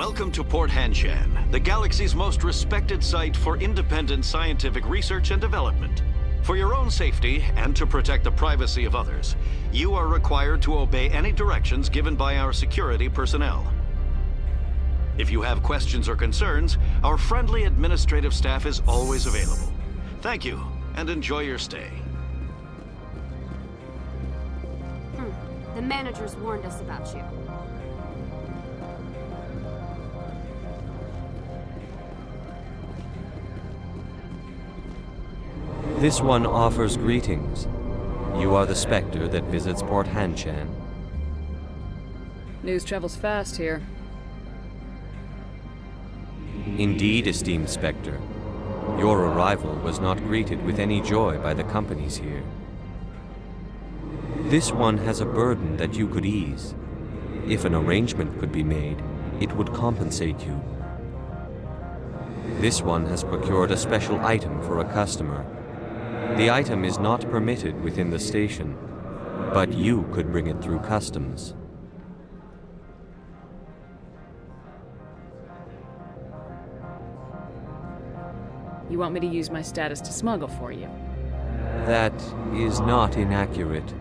Welcome to Port Hanshan, the galaxy's most respected site for independent scientific research and development. For your own safety and to protect the privacy of others, you are required to obey any directions given by our security personnel. If you have questions or concerns, our friendly administrative staff is always available. Thank you, and enjoy your stay. The managers warned us about you. This one offers greetings. You are the Spectre that visits Port Hanshan. News travels fast here. Indeed, esteemed Spectre. Your arrival was not greeted with any joy by the companies here. This one has a burden that you could ease. If an arrangement could be made, it would compensate you. This one has procured a special item for a customer. The item is not permitted within the station, but you could bring it through customs. You want me to use my status to smuggle for you? That is not inaccurate.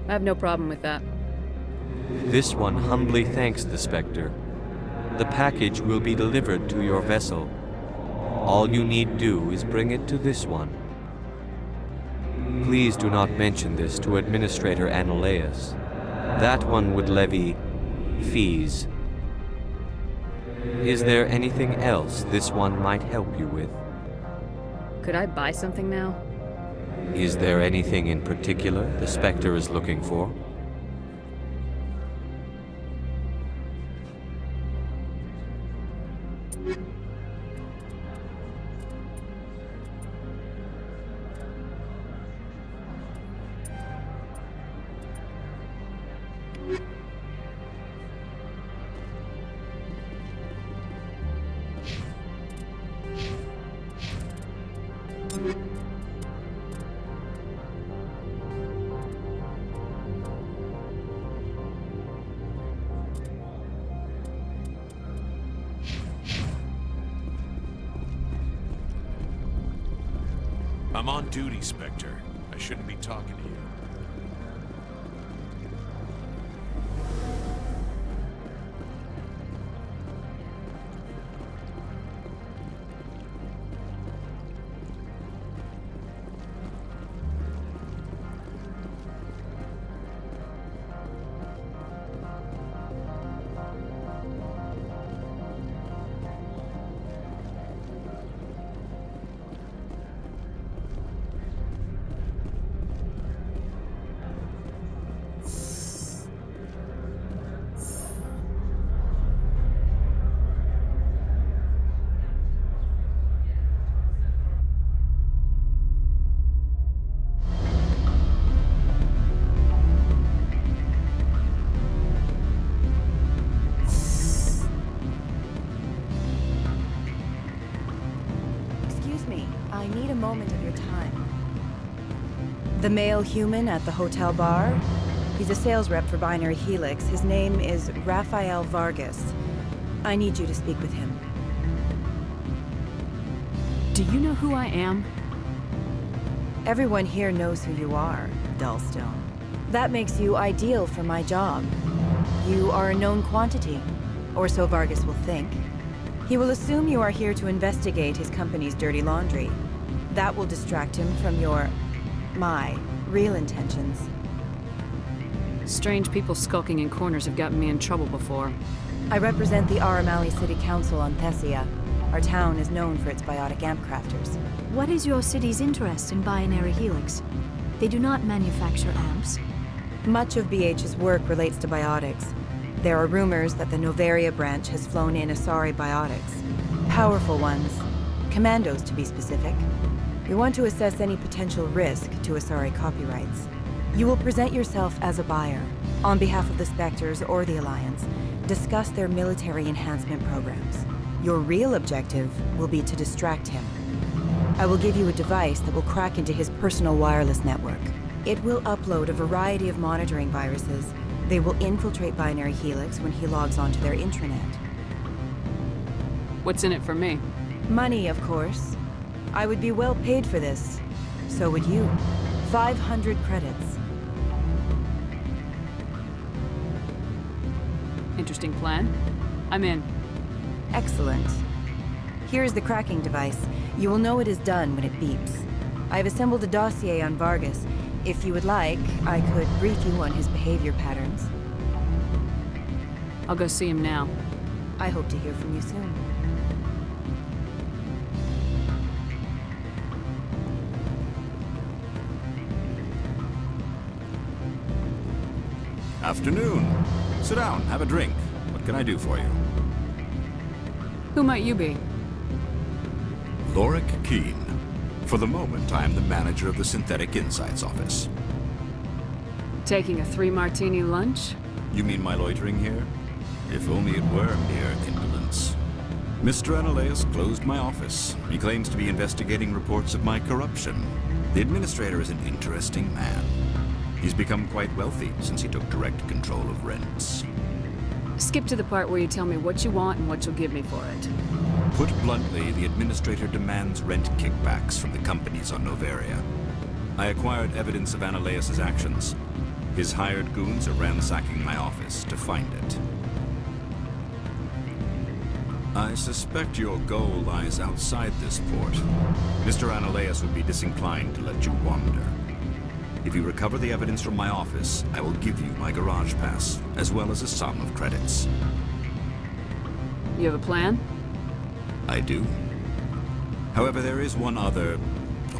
I have no problem with that. This one humbly thanks the Spectre. The package will be delivered to your vessel. All you need do is bring it to this one. Please do not mention this to Administrator Annaleus. That one would levy fees. Is there anything else this one might help you with? Could I buy something now? Is there anything in particular the Spectre is looking for? I'm on duty, Spectre. I shouldn't be talking to you. I need a moment of your time. The male human at the hotel bar? He's a sales rep for Binary Helix. His name is Rafael Vargas. I need you to speak with him. Do you know who I am? Everyone here knows who you are, Dullstone. That makes you ideal for my job. You are a known quantity, or so Vargas will think. He will assume you are here to investigate his company's dirty laundry. That will distract him from my real intentions. Strange people skulking in corners have gotten me in trouble before. I represent the Aramali City Council on Thessia. Our town is known for its biotic amp crafters. What is your city's interest in Binary Helix? They do not manufacture amps. Much of BH's work relates to biotics. There are rumors that the Novaria branch has flown in Asari biotics. Powerful ones. Commandos, to be specific. We want to assess any potential risk to Asari copyrights. You will present yourself as a buyer, on behalf of the Spectres or the Alliance, discuss their military enhancement programs. Your real objective will be to distract him. I will give you a device that will crack into his personal wireless network. It will upload a variety of monitoring viruses They will infiltrate Binary Helix when he logs onto their intranet. What's in it for me? Money, of course. I would be well paid for this. So would you. 500 credits. Interesting plan. I'm in. Excellent. Here is the cracking device. You will know it is done when it beeps. I have assembled a dossier on Vargas. If you would like, I could brief you on his behavior patterns. I'll go see him now. I hope to hear from you soon. Afternoon. Sit down, have a drink. What can I do for you? Who might you be? Lorik Keen. For the moment, I am the manager of the Synthetic Insights Office. Taking a 3-martini lunch? You mean my loitering here? If only it were mere indolence. Mr. Analeas closed my office. He claims to be investigating reports of my corruption. The administrator is an interesting man. He's become quite wealthy since he took direct control of rents. Skip to the part where you tell me what you want and what you'll give me for it. Put bluntly, the administrator demands rent kickbacks from the companies on Noveria. I acquired evidence of Analeas' actions. His hired goons are ransacking my office to find it. I suspect your goal lies outside this port. Mr. Analeas would be disinclined to let you wander. If you recover the evidence from my office, I will give you my garage pass, as well as a sum of credits. You have a plan? I do. However, there is one other...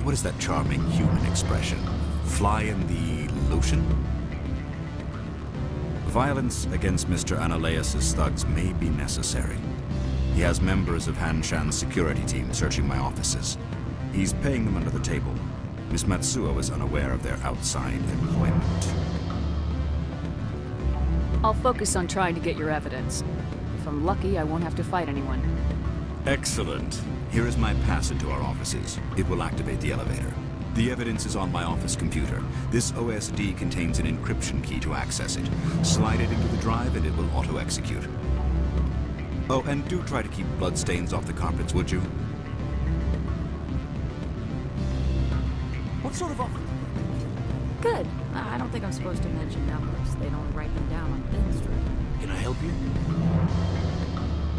What is that charming human expression? Fly in the lotion? Violence against Mr. Analeas' thugs may be necessary. He has members of Han Shan's security team searching my offices. He's paying them under the table. Miss Matsuo is unaware of their outside employment. I'll focus on trying to get your evidence. If I'm lucky, I won't have to fight anyone. Excellent. Here is my pass into our offices. It will activate the elevator. The evidence is on my office computer. This OSD contains an encryption key to access it. Slide it into the drive and it will auto-execute. Oh, and do try to keep bloodstains off the carpets, would you? What sort of offer? Good. I don't think I'm supposed to mention numbers. They'd only write them down on thin string. Can I help you?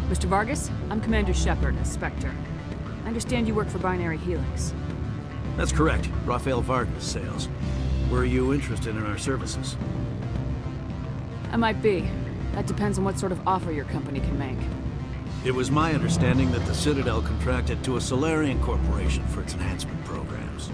Mr. Vargas, I'm Commander Shepard, a Spectre. I understand you work for Binary Helix. That's correct. Rafael Vargas, sales. Were you interested in our services? I might be. That depends on what sort of offer your company can make. It was my understanding that the Citadel contracted to a Solarian corporation for its enhancement programs.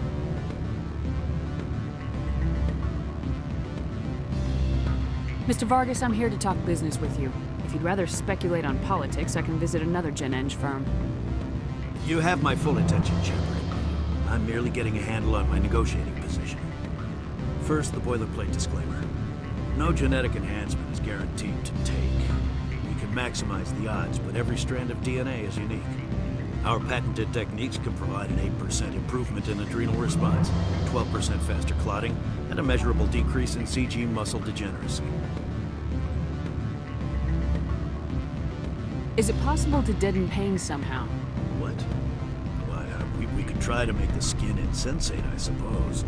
Mr. Vargas, I'm here to talk business with you. If you'd rather speculate on politics, I can visit another Gen Eng firm. You have my full attention, Shepard. I'm merely getting a handle on my negotiating position. First, the boilerplate disclaimer. No genetic enhancement is guaranteed to take. We can maximize the odds, but every strand of DNA is unique. Our patented techniques can provide an 8% improvement in adrenal response, 12% faster clotting, and a measurable decrease in CG muscle degeneracy. Is it possible to deaden pain somehow? What? Why, we could try to make the skin insensate, I suppose.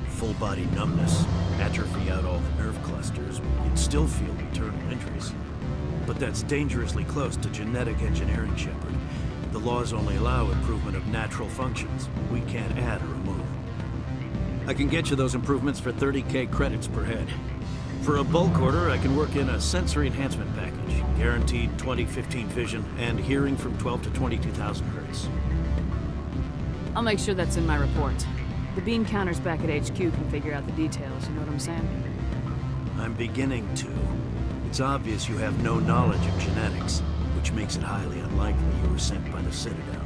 Full body numbness, atrophy out all the nerve clusters, you'd still feel internal injuries. But that's dangerously close to genetic engineering, Shepard. The laws only allow improvement of natural functions. We can't add or remove. I can get you those improvements for 30K credits per head. For a bulk order, I can work in a sensory enhancement package, guaranteed 20/15 vision, and hearing from 12 to 22,000 hertz. I'll make sure that's in my report. The bean counters back at HQ can figure out the details, you know what I'm saying? I'm beginning to. It's obvious you have no knowledge of genetics, which makes it highly unlikely you were sent by the Citadel.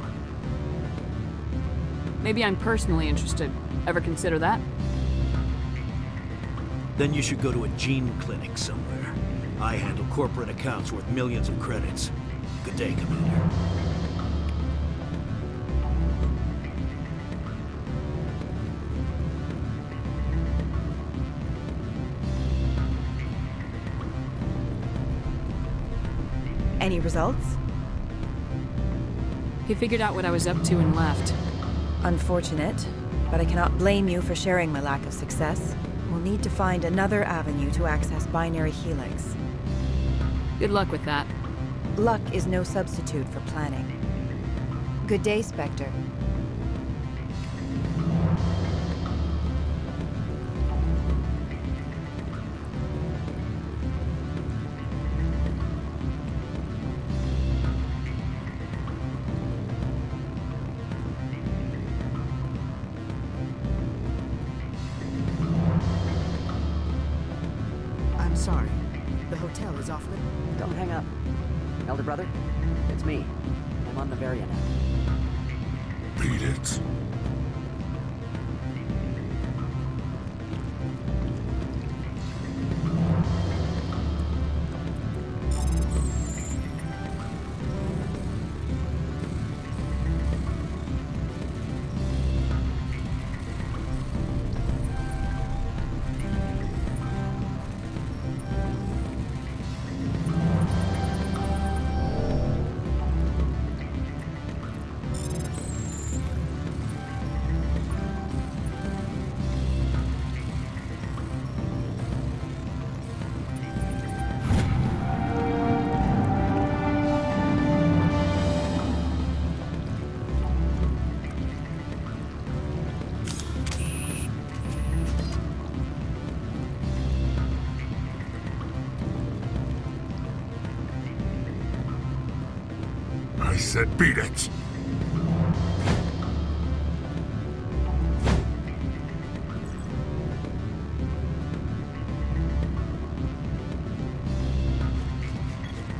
Maybe I'm personally interested. Ever consider that? Then you should go to a gene clinic somewhere. I handle corporate accounts worth millions of credits. Good day, Commander. Any results? He figured out what I was up to and left. Unfortunate, but I cannot blame you for sharing my lack of success. We'll need to find another avenue to access binary helix. Good luck with that. Luck is no substitute for planning. Good day, Spectre. I'm sorry. The hotel is off limits. Don't hang up. Elder brother, it's me. I'm on Bavaria now. Beat it. I said beat it!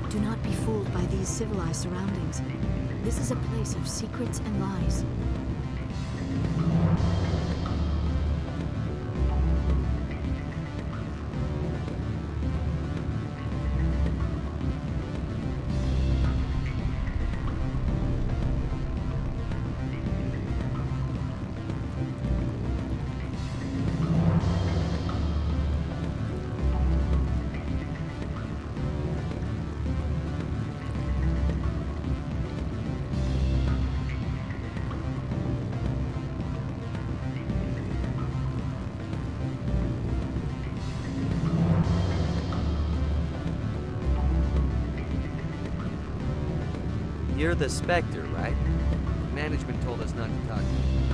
Do not be fooled by these civilized surroundings. This is a place of secrets and lies. You're the Spectre, right? Management told us not to talk to you.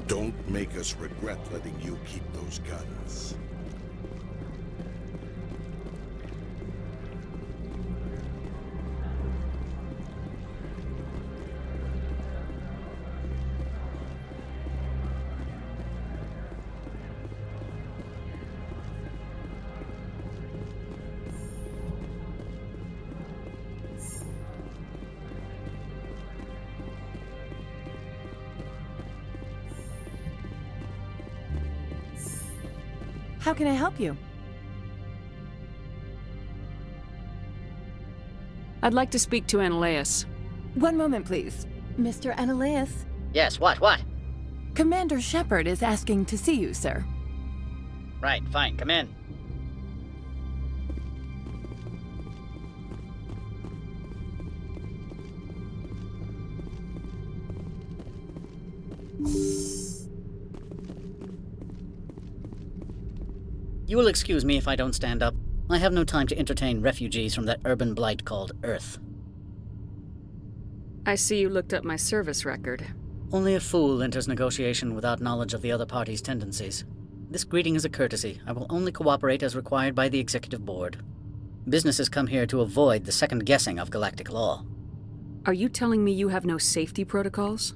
Don't make us regret letting you keep those guns. How can I help you? I'd like to speak to Ananias. One moment, please. Mr. Ananias? Yes, what? Commander Shepard is asking to see you, sir. Right, fine, come in. You will excuse me if I don't stand up. I have no time to entertain refugees from that urban blight called Earth. I see you looked up my service record. Only a fool enters negotiation without knowledge of the other party's tendencies. This greeting is a courtesy. I will only cooperate as required by the Executive Board. Businesses come here to avoid the second guessing of galactic law. Are you telling me you have no safety protocols?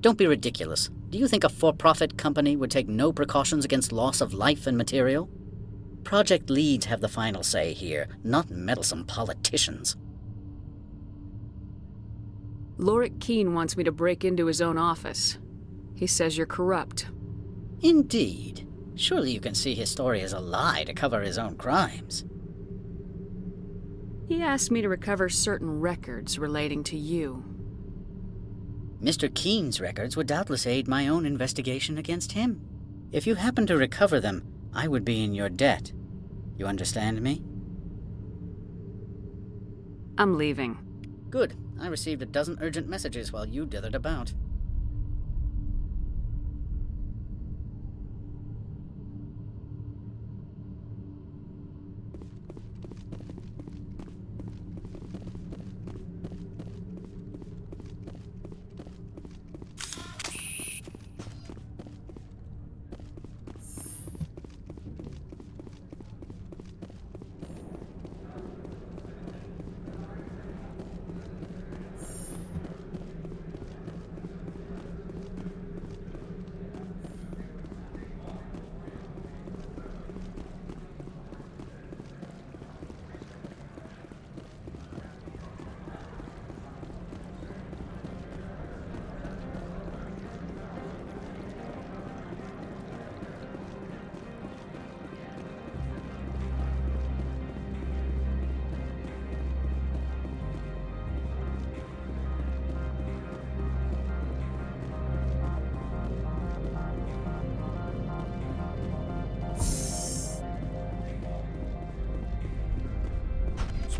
Don't be ridiculous. Do you think a for-profit company would take no precautions against loss of life and material? Project leads have the final say here, not meddlesome politicians. Lorik Keene wants me to break into his own office. He says you're corrupt. Indeed. Surely you can see his story as a lie to cover his own crimes. He asked me to recover certain records relating to you. Mr. Keene's records would doubtless aid my own investigation against him. If you happen to recover them, I would be in your debt. You understand me? I'm leaving. Good. I received a dozen urgent messages while you dithered about.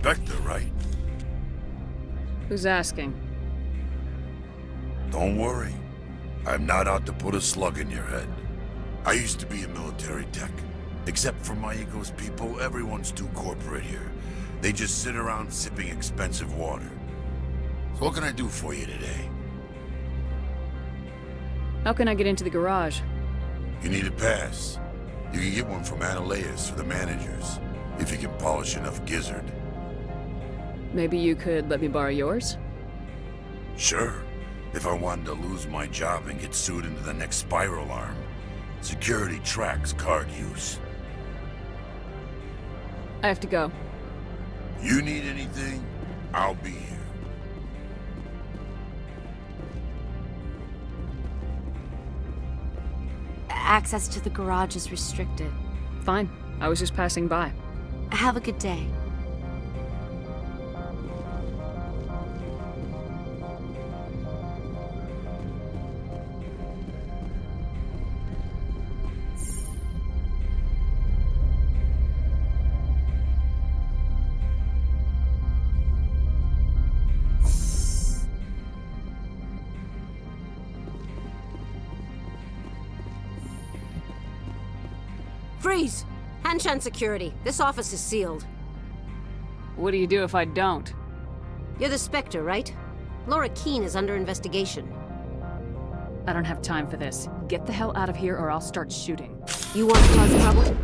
Spectre, right? Who's asking? Don't worry. I'm not out to put a slug in your head. I used to be a military tech. Except for my ego's people, everyone's too corporate here. They just sit around sipping expensive water. So what can I do for you today? How can I get into the garage? You need a pass. You can get one from Ananias or the managers, if you can polish enough gizzard. Maybe you could let me borrow yours? Sure. If I wanted to lose my job and get sued into the next spiral arm. Security tracks card use. I have to go. You need anything, I'll be here. Access to the garage is restricted. Fine. I was just passing by. Have a good day. Freeze! Hanshan security. This office is sealed. What do you do if I don't? You're the Spectre, right? Laura Keene is under investigation. I don't have time for this. Get the hell out of here or I'll start shooting. You want to cause trouble?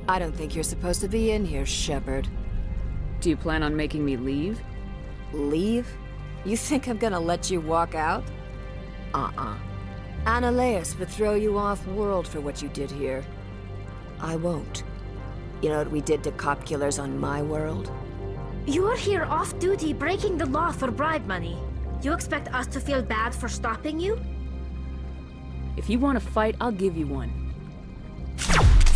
I don't think you're supposed to be in here, Shepard. Do you plan on making me leave? Leave? You think I'm gonna let you walk out? Annaleus would throw you off-world for what you did here. I won't. You know what we did to cop killers on my world? You're here off-duty breaking the law for bribe money. You expect us to feel bad for stopping you? If you want to fight, I'll give you one.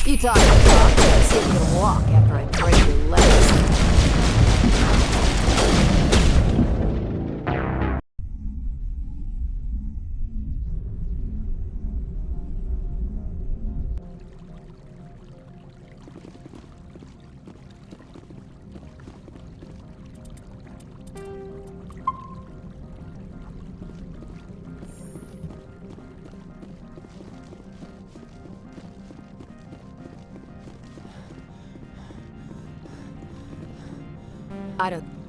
You talk and talk, and see if you can walk after I break your legs.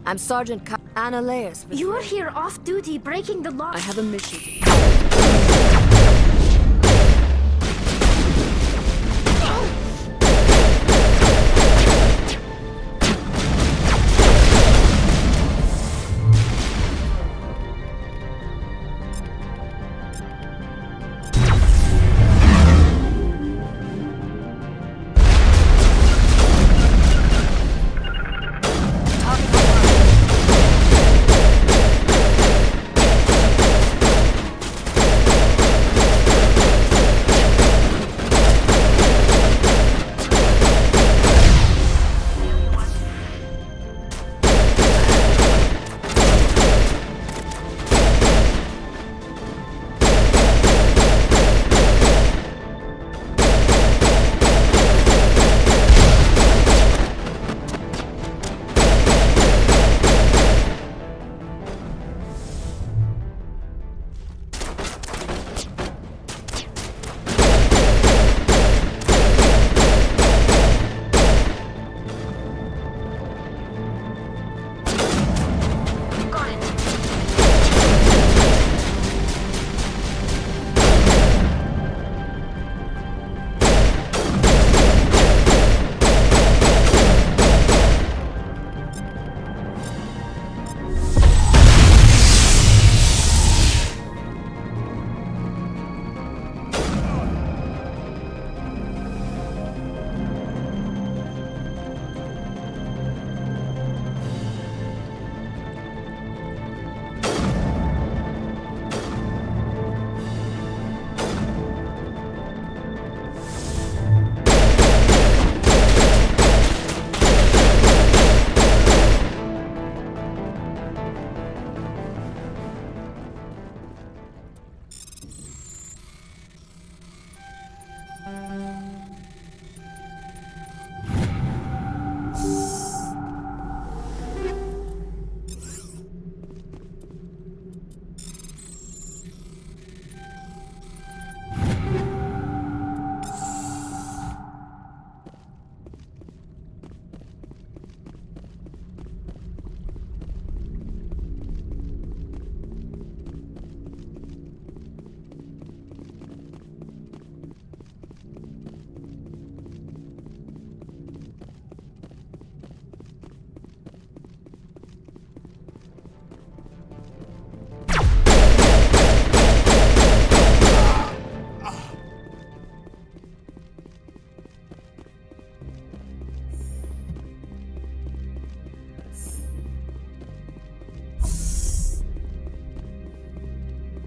I'm Sergeant Annaleus. You're here off-duty breaking the law. I have a mission.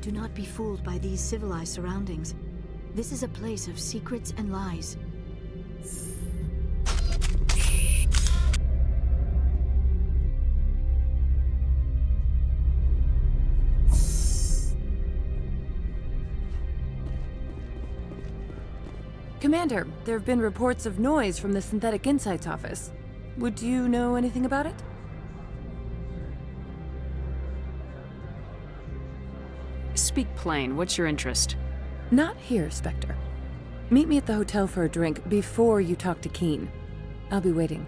Do not be fooled by these civilized surroundings. This is a place of secrets and lies. Commander, there have been reports of noise from the Synthetic Insights office. Would you know anything about it? Speak plain. What's your interest? Not here, Spectre. Meet me at the hotel for a drink before you talk to Keen. I'll be waiting.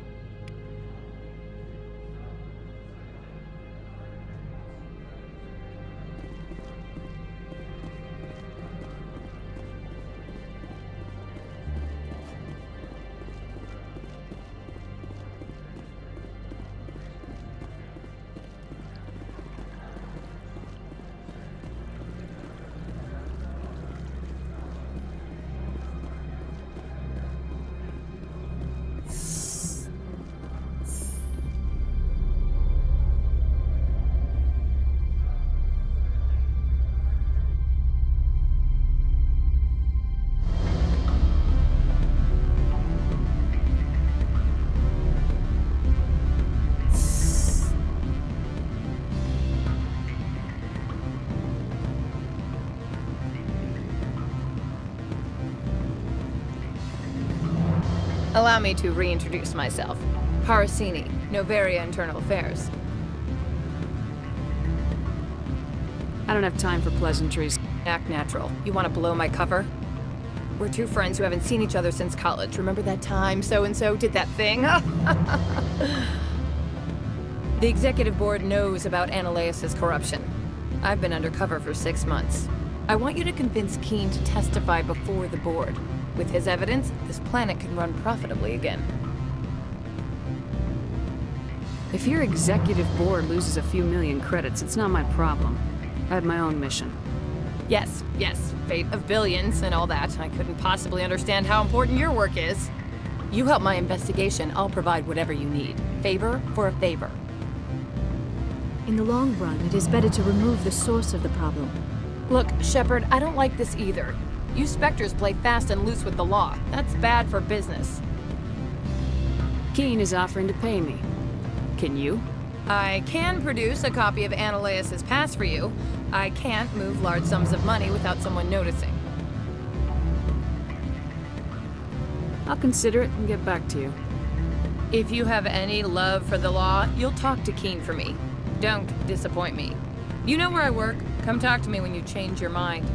Allow me to reintroduce myself. Parasini, Novaria Internal Affairs. I don't have time for pleasantries. Act natural. You want to blow my cover? We're two friends who haven't seen each other since college. Remember that time so-and-so did that thing? The executive board knows about Ananias' corruption. I've been undercover for 6 months. I want you to convince Keen to testify before the board. With his evidence, this planet can run profitably again. If your executive board loses a few million credits, it's not my problem. I had my own mission. Yes, fate of billions and all that. I couldn't possibly understand how important your work is. You help my investigation, I'll provide whatever you need. Favor for a favor. In the long run, it is better to remove the source of the problem. Look, Shepard, I don't like this either. You Spectres play fast and loose with the law. That's bad for business. Keen is offering to pay me. Can you? I can produce a copy of Ananias' pass for you. I can't move large sums of money without someone noticing. I'll consider it and get back to you. If you have any love for the law, you'll talk to Keen for me. Don't disappoint me. You know where I work. Come talk to me when you change your mind.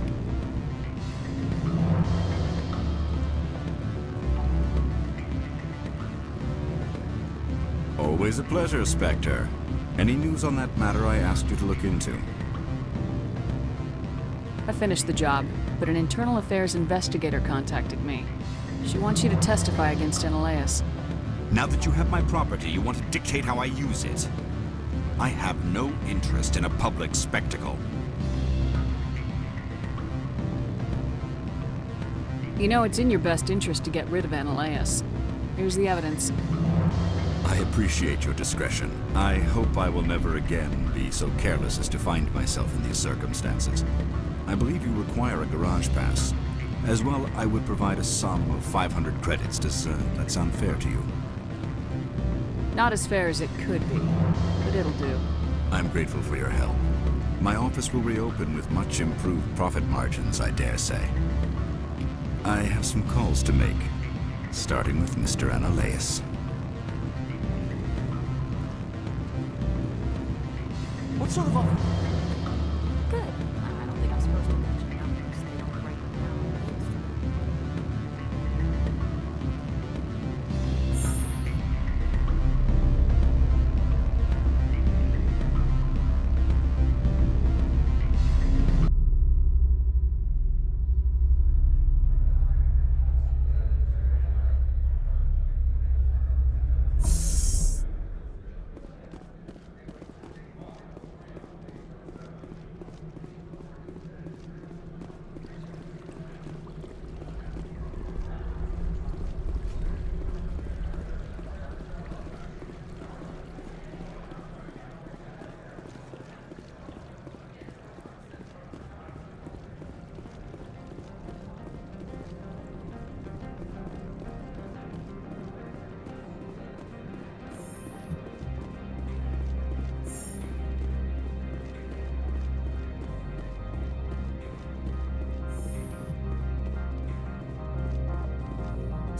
Always a pleasure, Spectre. Any news on that matter I asked you to look into? I finished the job, but an internal affairs investigator contacted me. She wants you to testify against Ananias. Now that you have my property, you want to dictate how I use it. I have no interest in a public spectacle. You know it's in your best interest to get rid of Ananias. Here's the evidence. I appreciate your discretion. I hope I will never again be so careless as to find myself in these circumstances. I believe you require a garage pass. As well, I would provide a sum of 500 credits. Does that sound fair to you? Not as fair as it could be, but it'll do. I'm grateful for your help. My office will reopen with much improved profit margins, I dare say. I have some calls to make, starting with Mr. Ananias. What sort of a... Good. I don't think I'm supposed to mention numbers. They don't write them down on the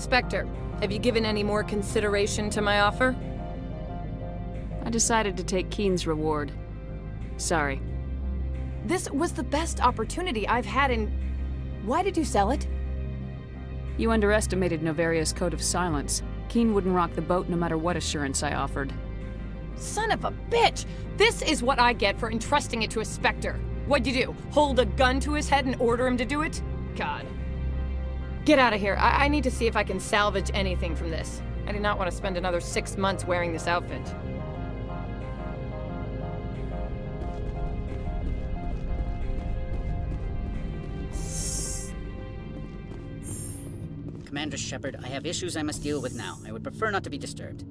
Spectre, have you given any more consideration to my offer? I decided to take Keen's reward. Sorry. This was the best opportunity I've had in... Why did you sell it? You underestimated Novaria's code of silence. Keen wouldn't rock the boat no matter what assurance I offered. Son of a bitch! This is what I get for entrusting it to a Spectre. What'd you do? Hold a gun to his head and order him to do it? God. Get out of here. I need to see if I can salvage anything from this. I do not want to spend another 6 months wearing this outfit. Commander Shepard, I have issues I must deal with now. I would prefer not to be disturbed.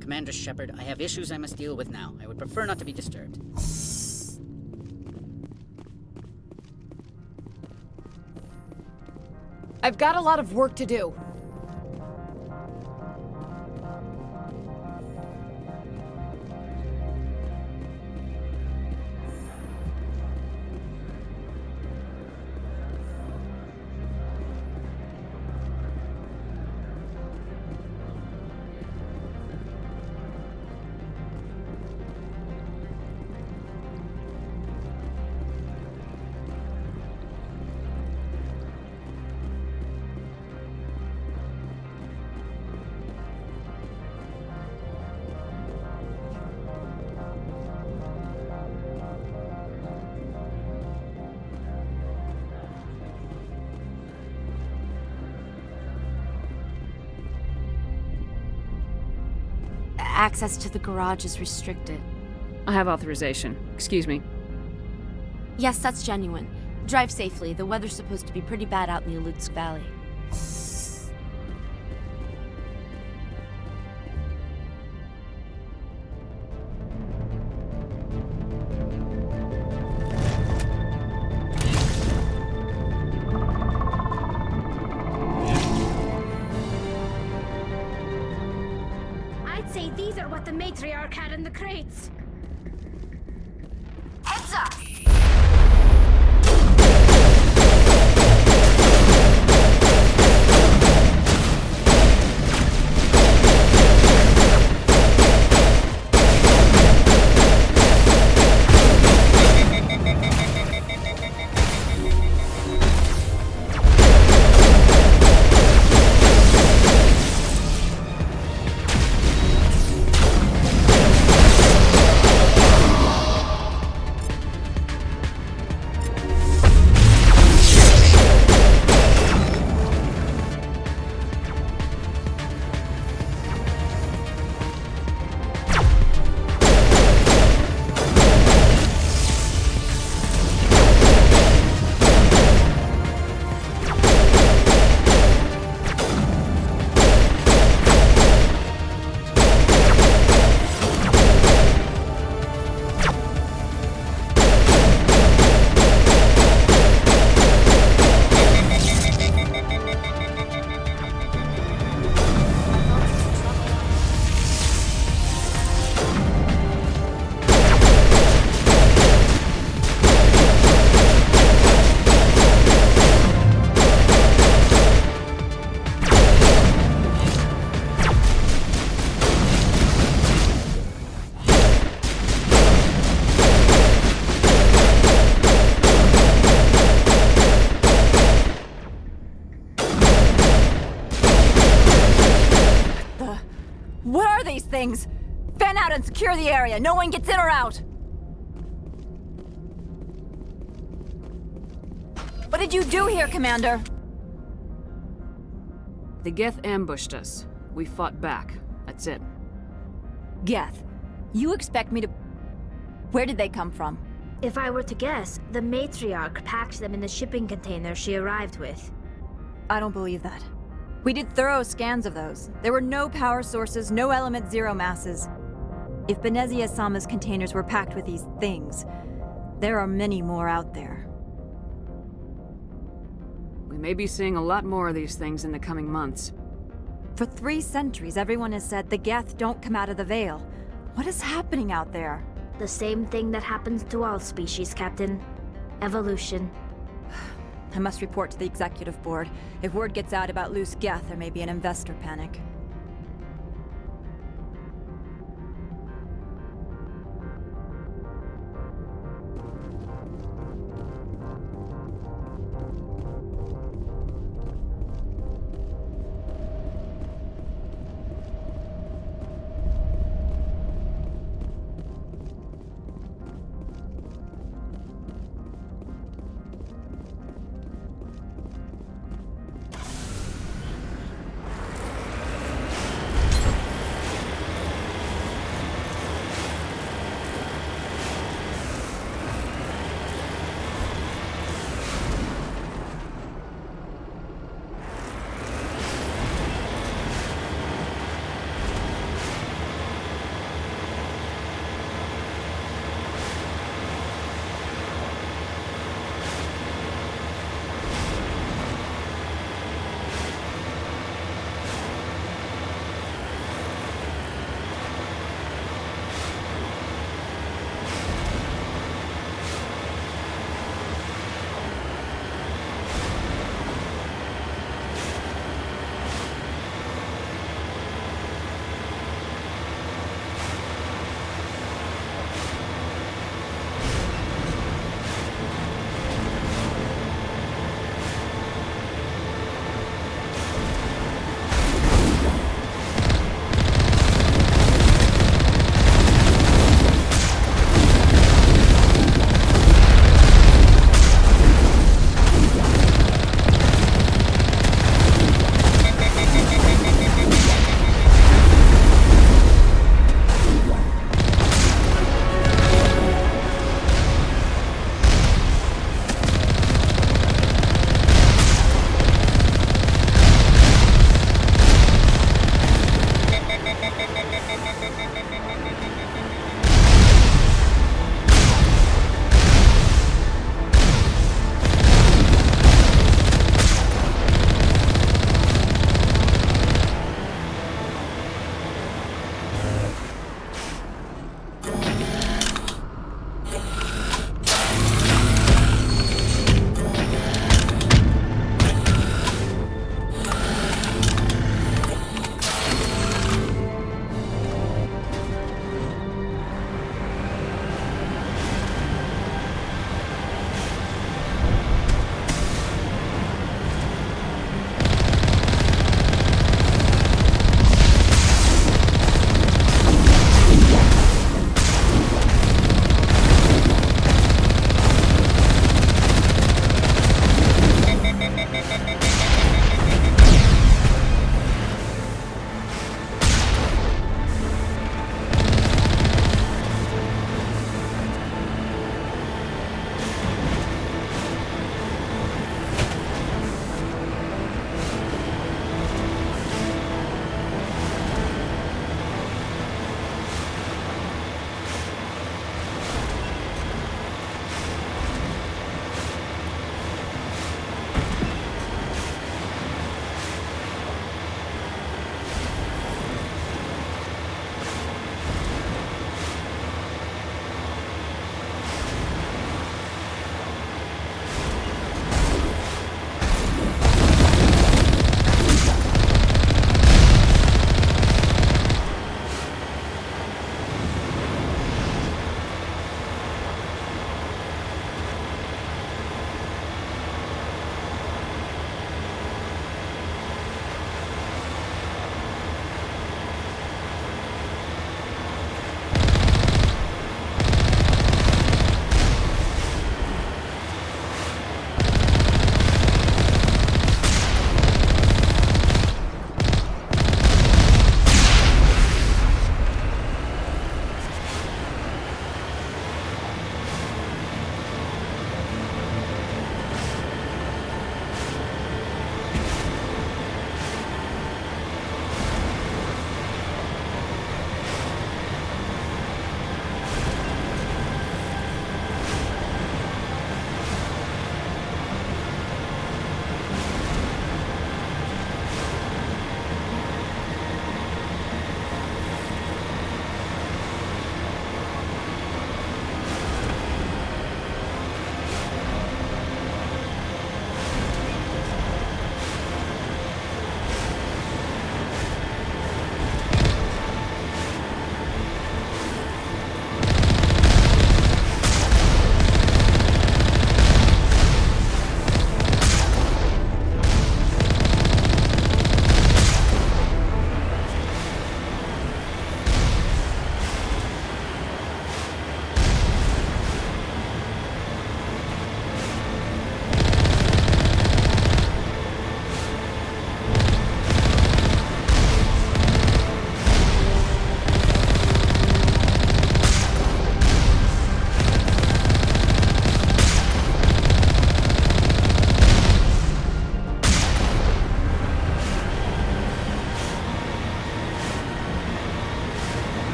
Commander Shepard, I have issues I must deal with now. I would prefer not to be disturbed. I've got a lot of work to do. Access to the garage is restricted. I have authorization. Excuse me. Yes, that's genuine. Drive safely. The weather's supposed to be pretty bad out in the Alutsk Valley. I'd say these are what the matriarch had in the crates. Hexa! What are these things? Fan out and secure the area. No one gets in or out. What did you do here, Commander? The Geth ambushed us. We fought back. That's it. Geth, you expect me to... Where did they come from? If I were to guess, the matriarch packed them in the shipping container she arrived with. I don't believe that. We did thorough scans of those. There were no power sources, no element zero masses. If Benezia Sama's containers were packed with these things, there are many more out there. We may be seeing a lot more of these things in the coming months. For 3 centuries, everyone has said the Geth don't come out of the Veil. What is happening out there? The same thing that happens to all species, Captain. Evolution. I must report to the executive board. If word gets out about loose Geth, there may be an investor panic.